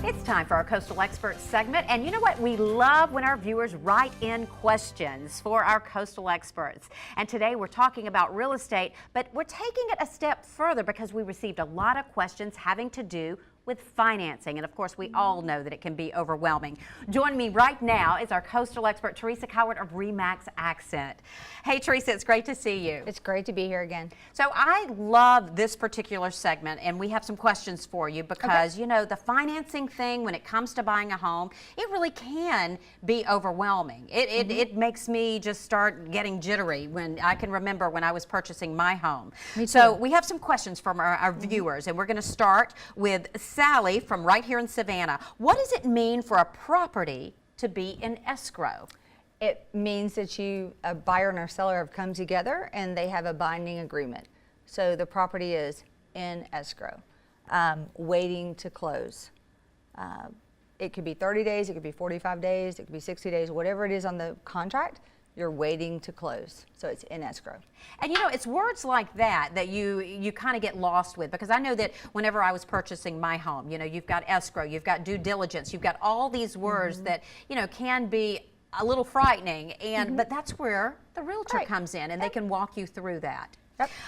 It's time for our Coastal Experts segment, and you know what? We love when our viewers write in questions for our Coastal Experts. And today we're talking about real estate, but we're taking it a step further because we received a lot of questions having to do with financing, and of course we all know that it can be overwhelming. Joining me right now is our Coastal Expert, Teresa Cowart of RE/MAX Accent. Hey Teresa, it's great to see you. It's great to be here again. So I love this particular segment, and we have some questions for you because you know, the financing thing when it comes to buying a home, it really can be overwhelming. It makes me just start getting jittery when I can remember when I was purchasing my home. Me too. So we have some questions from our viewers, and we're going to start with Sally from right here in Savannah. What does it mean for a property to be in escrow? It means that a buyer and a seller have come together and they have a binding agreement. So the property is in escrow, waiting to close. It could be 30 days, it could be 45 days, it could be 60 days, whatever it is on the contract, you're waiting to close. So it's in escrow. And you know, it's words like that that you kind of get lost with, because I know that whenever I was purchasing my home, you know, you've got escrow, you've got due diligence, you've got all these words that, you know, can be a little frightening, and but that's where the realtor comes in, and they can walk you through that.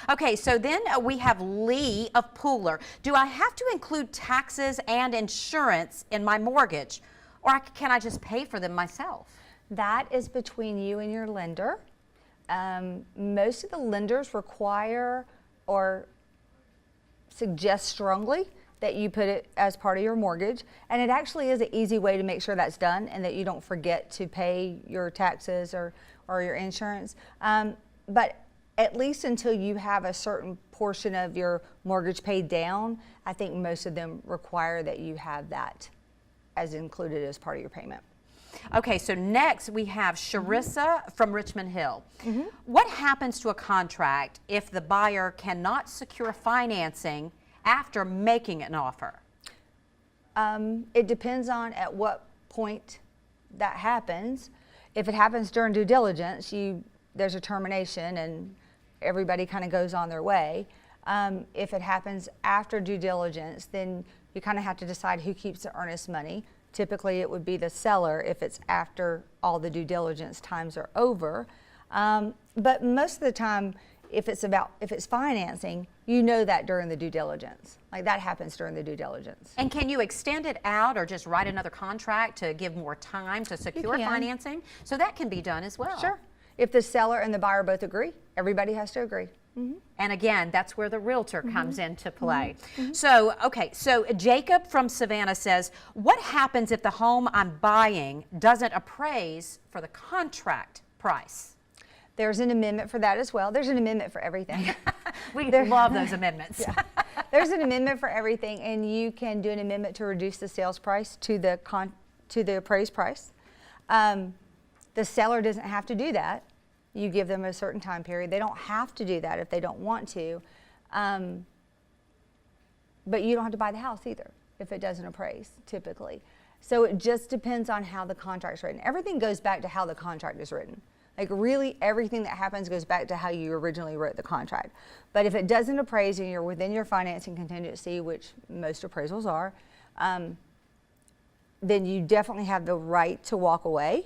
Okay, so then we have Lee of Pooler. Do I have to include taxes and insurance in my mortgage, or can I just pay for them myself? That is between you and your lender. Most of the lenders require or suggest strongly that you put it as part of your mortgage, and it actually is an easy way to make sure that's done and that you don't forget to pay your taxes or your insurance. But at least until you have a certain portion of your mortgage paid down, I think most of them require that you have that as included as part of your payment. Okay, so next we have Sharissa from Richmond Hill. What happens to a contract if the buyer cannot secure financing after making an offer? It depends on at what point that happens. If it happens during due diligence, there's a termination and everybody kind of goes on their way. If it happens after due diligence, then you kind of have to decide who keeps the earnest money. Typically, it would be the seller if it's after all the due diligence times are over. But most of the time, if it's financing, you know that during the due diligence. Like that happens during the due diligence. And can you extend it out or just write another contract to give more time to secure financing? So that can be done as well. Sure. If the seller and the buyer both agree, everybody has to agree. And again, that's where the realtor comes into play. So, okay, so Jacob from Savannah says, what happens if the home I'm buying doesn't appraise for the contract price? There's an amendment for that as well. There's an amendment for everything. We love those amendments. There's an amendment for everything, and you can do an amendment to reduce the sales price to the appraised price. The seller doesn't have to do that. You give them a certain time period. They don't have to do that if they don't want to. But you don't have to buy the house either if it doesn't appraise, typically. So it just depends on how the contract's written. Everything goes back to how the contract is written. Like really everything that happens goes back to how you originally wrote the contract. But if it doesn't appraise and you're within your financing contingency, which most appraisals are, then you definitely have the right to walk away.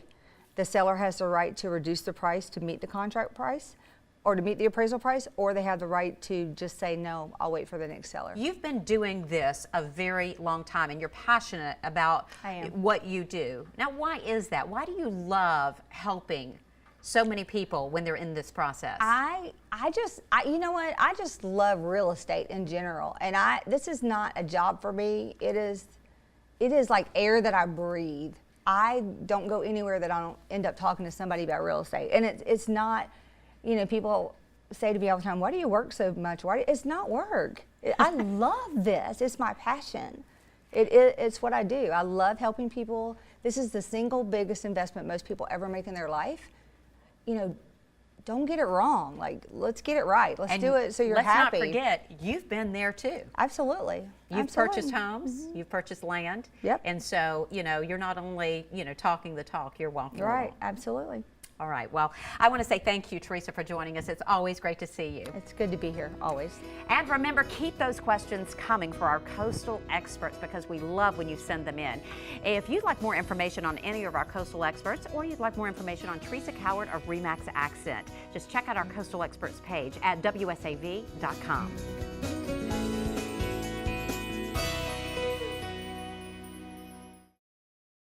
The seller has the right to reduce the price to meet the contract price or to meet the appraisal price, or they have the right to just say, no, I'll wait for the next seller. You've been doing this a very long time and you're passionate about what you do. Now, why is that? Why do you love helping so many people when they're in this process? You know what? I just love real estate in general. And this is not a job for me. It is like air that I breathe. I don't go anywhere that I don't end up talking to somebody about real estate. And it's not, you know, people say to me all the time, why do you work so much? It's not work. I love this. It's my passion. It's what I do. I love helping people. This is the single biggest investment most people ever make in their life. You know, don't get it wrong. Like, let's get it right. Let's do it so you're happy. Let's not forget, you've been there too. Absolutely. You've purchased homes, you've purchased land. Yep. And so, you know, you're not only, you know, talking the talk, you're walking right. along. Absolutely. All right. Well, I want to say thank you, Teresa, for joining us. It's always great to see you. It's good to be here, always. And remember, keep those questions coming for our coastal experts because we love when you send them in. If you'd like more information on any of our coastal experts, or you'd like more information on Teresa Cowart of RE/MAX Accent, just check out our coastal experts page at wsav.com.